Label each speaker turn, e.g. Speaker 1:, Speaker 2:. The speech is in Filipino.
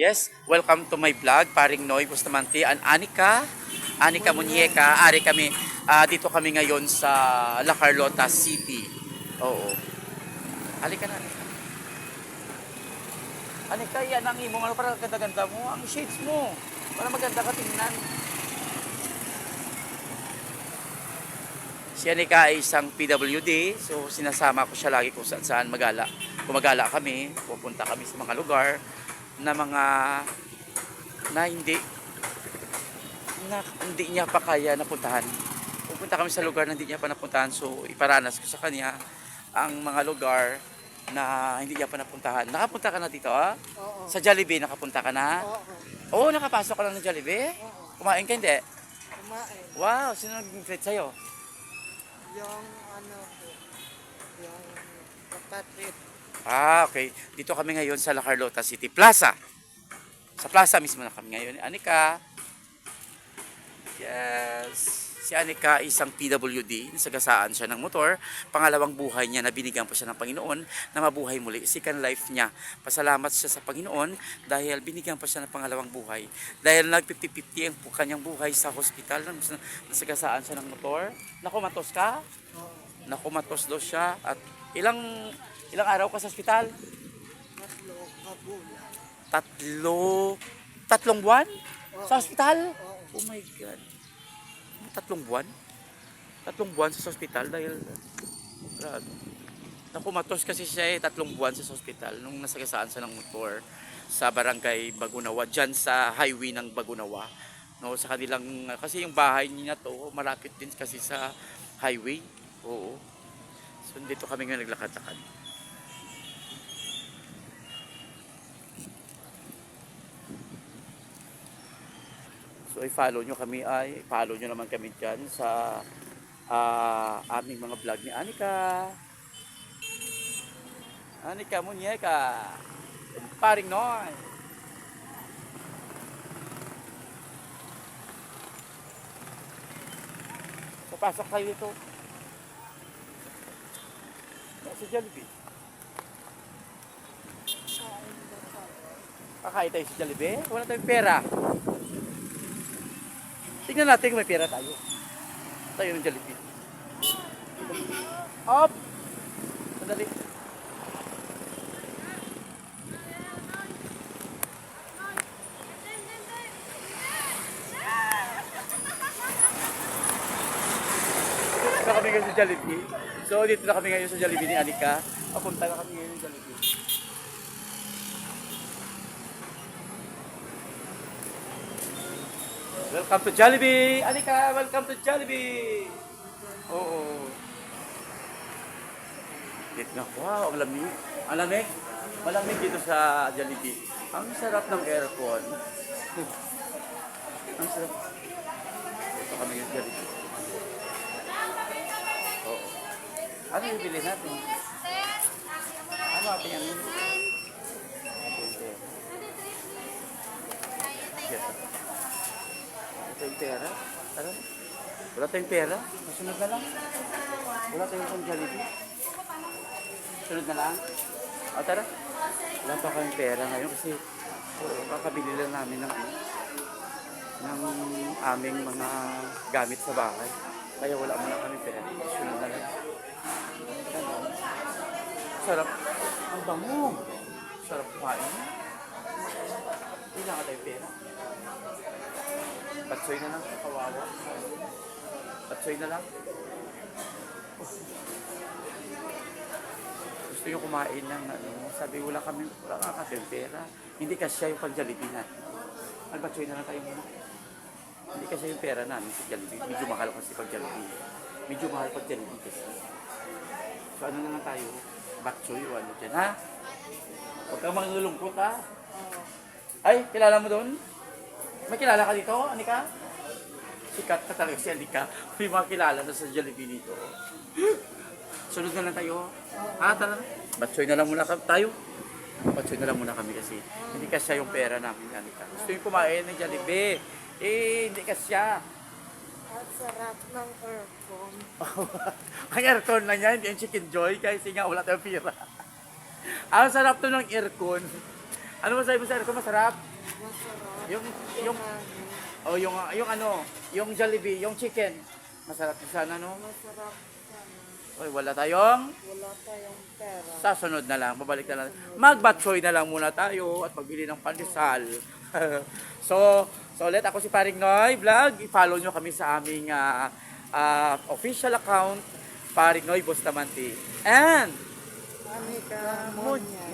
Speaker 1: Yes, welcome to my vlog, Paring Noy Bustamante and Anika Muñeca. Ari kami, dito kami ngayon sa La Carlota City. Oo. Halika na. Anika, yan ang imong, ano para ganda-ganda mo, ang shades mo. Para maganda ka tingnan. Si Anika ay isang PWD, so sinasama ko siya lagi kung saan magala. Kung magala kami, pupunta kami sa mga lugar na mga na hindi niya pa kaya napuntahan. Pupunta kami sa lugar na hindi niya pa napuntahan, so iparanas ko sa kanya ang mga lugar na hindi niya pa napuntahan. Nakapunta ka na dito, ah?
Speaker 2: Oo.
Speaker 1: Sa Jollibee nakapunta ka na?
Speaker 2: Oo.
Speaker 1: Oo, nakapasok ka lang ng Jollibee?
Speaker 2: Oo.
Speaker 1: Kumain ka hindi?
Speaker 2: Kumain.
Speaker 1: Wow, sino nag-invite sa'yo?
Speaker 2: Yung ano po, yung kapatid.
Speaker 1: Ah, okay. Dito kami ngayon sa La Carlota City Plaza. Sa plaza mismo na kami ngayon. Anika. Yes. Si Anika isang PWD, nasagasaan siya ng motor. Pangalawang buhay niya na binigyan po siya ng Panginoon na mabuhay muli. Second life niya. Pasalamat siya sa Panginoon dahil binigyan pa siya ng pangalawang buhay. Dahil nag-50-50 ang kanyang buhay sa hospital, nasagasaan siya ng motor. Nakumatos ka?
Speaker 2: Oo.
Speaker 1: Nakumatos daw siya. At ilang araw ka sa hospital?
Speaker 2: Tatlo kabulan.
Speaker 1: Tatlong buwan? Sa hospital?
Speaker 2: Oo.
Speaker 1: Oh my God. 3 buwan? 3 buwan sa hospital dahil grabe. Nakumatos kasi siya 3 buwan sa hospital nung nasagasaan siya ng motor sa barangay Bagunawa, dyan sa highway ng Bagunawa. No, sa kanilang, kasi yung bahay niya to, malapit din kasi sa highway. Oo. So dito kami ngayon naglakad-lakad. So i-follow nyo kami, follow nyo naman kami dyan sa aming mga vlog ni Anika. Anika Muñeca. Paring Noy. So pasok tayo dito. Sa Jollibee. Kakain tayo sa Jollibee? Wala tayong pera. Tingnan natin kung may pera tayo. Tayo ng Jollibee. Up! Madali. Dito na kami ngayon sa Jollibee. So dito na kami ngayon sa Jollibee ni Anika. Papunta na kami ngayon sa Jollibee. Welcome to Jollibee! Anika, welcome to Jollibee! Oo. Dito na, wow, ang lamig. Ang lamig? Malamig dito sa Jollibee. Ang sarap ng aircon. Ang sarap. Ito kami yung Jollibee. Oo. Ano yung bilhin natin? Ano ating ano? Ito yung pera. Ano? Wala tayong pera. Masunod na lang. Wala tayong pang Jollibee. Sunod na lang. O tara. Wala pa kayong pera ngayon kasi kakabili lang namin ng aming mga gamit sa bahay. Kaya wala muna kami pera. Sunod na lang. Sarap. Ang bango. Sarap kumain. Hindi lang ka tayong pera. Patsoy na lang, kawawa. Patsoy na lang. Gusto nyo kumain ng ano, sabi wala nga kasi pera. Hindi kasi yung pag-Jollibee natin. Patsoy na lang tayo muna. Hindi kasi yung pera namin sa Jollibee. Medyo mahal kasi pag-Jollibee. Medyo mahal pag-Jollibee kasi. So ano na lang tayo? Batsoy o ano dyan, ha? Huwag kang manglulungkot, ha? Ay, kilala mo doon? May kilala ka dito, Anika? Sikat ka talaga si Anika. May mga kilala na sa Jollibee dito. Sunod na lang tayo. Tara. Batsoy na lang muna tayo. Batsoy na lang muna kami kasi hindi kasya yung pera namin, Anika. Gusto yung kumain ng Jollibee. Hindi kasya.
Speaker 2: At sarap ng aircon.
Speaker 1: Ang aircon na yan, yung Chicken Joy, kasi nga wala tayong pera. Ang sarap to ng aircon. Ano masabi mo sir? Kung masarap?
Speaker 2: Masarap.
Speaker 1: Yung oh, yung ano, yung Jollibee, yung chicken. Masarap din sana, no?
Speaker 2: Masarap.
Speaker 1: Oy, wala tayong
Speaker 2: Wala tayong pera.
Speaker 1: sa sunod na lang, babalik na lang. Mag-batchoy na lang muna tayo at magbili ng pandesal. so ulit, ako si Paring Noy Vlog. I-follow nyo kami sa aming official account, Paring Noy Bustamante. And
Speaker 2: Anika Monya.